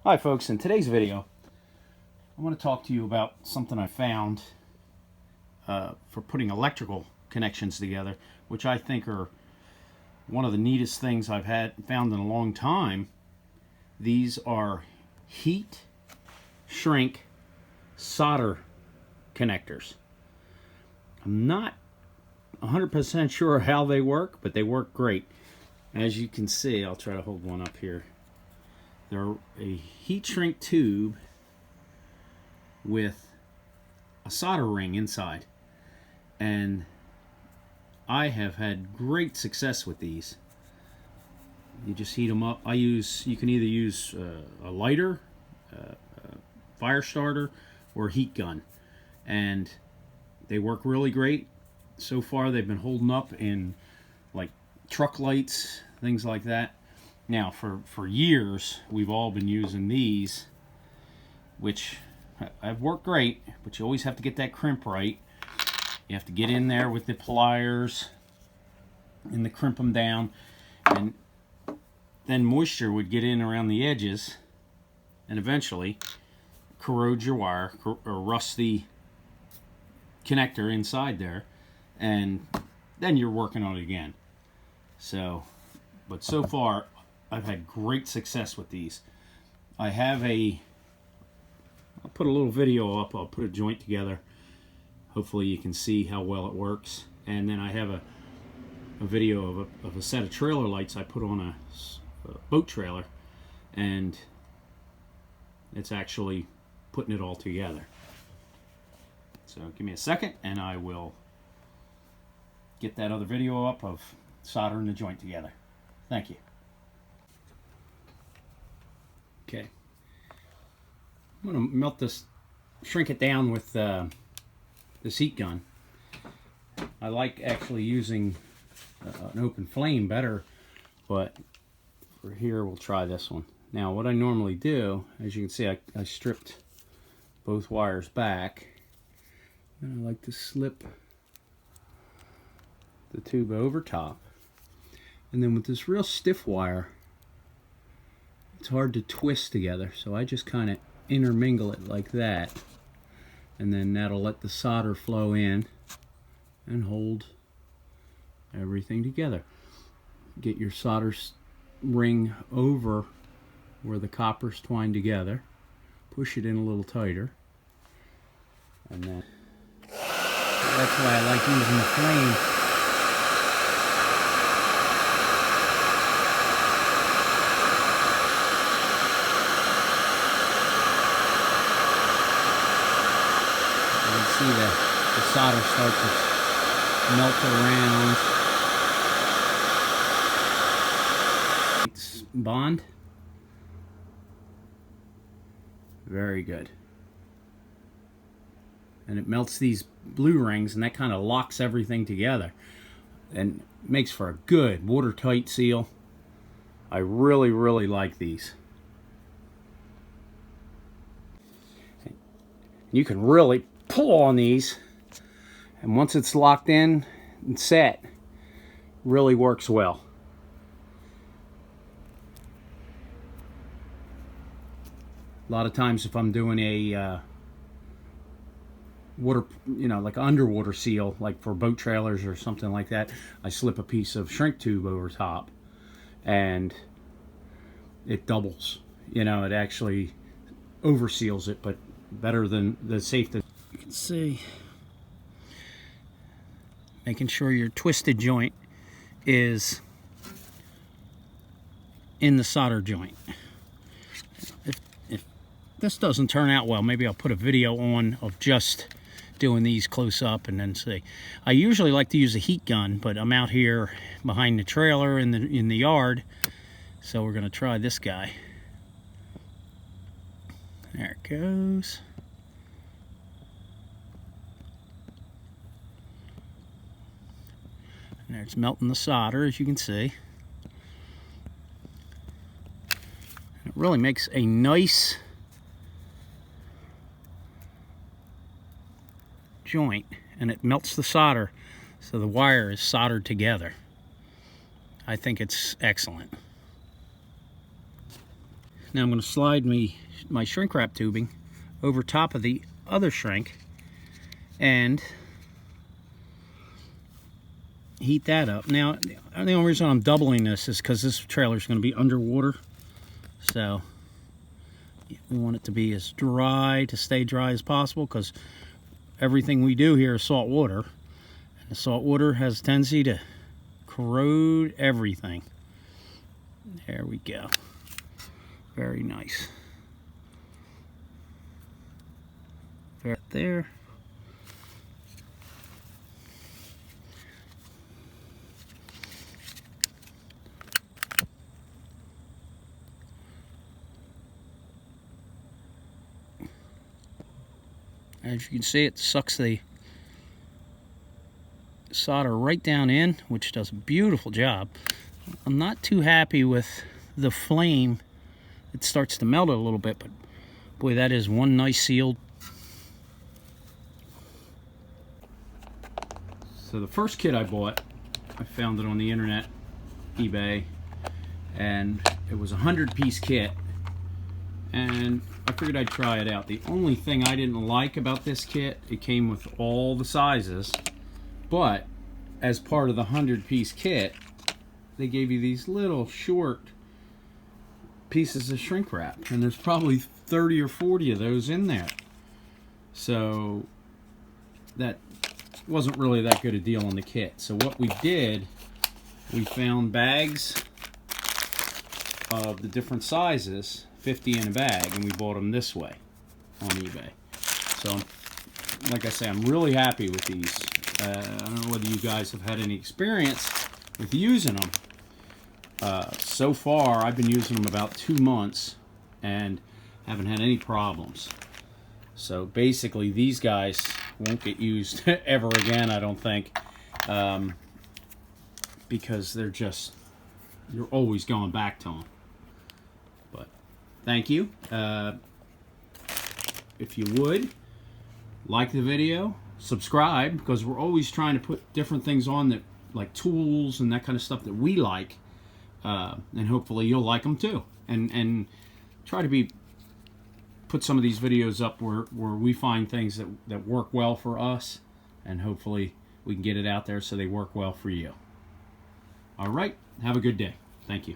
Hi folks, in today's video I want to talk to you about something I found for putting electrical connections together, which I think are one of the neatest things I've found in a long time. These are heat shrink solder connectors. I'm not 100% sure how they work, but they work great. As you can see, I'll try to hold one up here. They're a heat shrink tube with a solder ring inside, and I have had great success with these. You just heat them up. You can either use a lighter, a fire starter, or a heat gun, and they work really great. So far they've been holding up in like truck lights, things like that. Now, for years, we've all been using these, which have worked great, but you always have to get that crimp right. You have to get in there with the pliers and crimp them down, and then moisture would get in around the edges and eventually corrode your wire or rust the connector inside there, and then you're working on it again. But so far, I've had great success with these. I'll put a little video up. I'll put a joint together. Hopefully you can see how well it works. And then I have a video of a set of trailer lights I put on a boat trailer, and it's actually putting it all together. So give me a second and I will get that other video up of soldering the joint together. Thank you. Okay, I'm going to melt this, shrink it down with this heat gun. I like actually using an open flame better, but for here we'll try this one. Now what I normally do, as you can see, I stripped both wires back, and I like to slip the tube over top, and then with this real stiff wire, it's hard to twist together, so I just kind of intermingle it like that, and then that'll let the solder flow in and hold everything together. Get your solder ring over where the copper's twined together, push it in a little tighter, and then that's why I like using the flame. See the solder start to melt around. It's bond. Very good. And it melts these blue rings, and that kind of locks everything together and makes for a good watertight seal. I really, really like these. You can really pull on these, and once it's locked in and set, really works well. A lot of times if I'm doing a water, like an underwater seal, like for boat trailers or something like that, I slip a piece of shrink tube over top and it doubles. It actually over seals it, but better than the safety. You can see, making sure your twisted joint is in the solder joint. If this doesn't turn out well, maybe I'll put a video on of just doing these close up and then see. I usually like to use a heat gun, but I'm out here behind the trailer in the yard, so we're going to try this guy. There it goes. And there, it's melting the solder, as you can see. It really makes a nice joint, and it melts the solder so the wire is soldered together. I think it's excellent. Now I'm going to slide my shrink wrap tubing over top of the other shrink and heat that up. Now the only reason I'm doubling this is because this trailer is going to be underwater, so we want it to be as dry, to stay dry as possible, because everything we do here is salt water, and the salt water has a tendency to corrode everything. There we go. Very nice. Right there. As you can see, it sucks the solder right down in, which does a beautiful job. I'm not too happy with the flame. It starts to melt a little bit, but boy, that is one nice sealed. So the first kit I bought, I found it on the internet, eBay, and it was a 100-piece kit, and I figured I'd try it out. The only thing I didn't like about this kit, it came with all the sizes, but as part of the 100-piece kit, they gave you these little short pieces of shrink wrap, and there's probably 30 or 40 of those in there. So that wasn't really that good a deal on the kit. So what we did, we found bags of the different sizes, 50 in a bag, and we bought them this way on eBay. So like I say, I'm really happy with these. I don't know whether you guys have had any experience with using them. So far I've been using them about 2 months and haven't had any problems. So basically these guys won't get used ever again, I don't think, because they're just, you're always going back to them. But thank you. If you would like the video, subscribe, because we're always trying to put different things on, that like tools and that kind of stuff that we like, and hopefully you'll like them too, and try to put some of these videos up where we find things that work well for us, and hopefully we can get it out there so they work well for you. All right, have a good day. Thank you.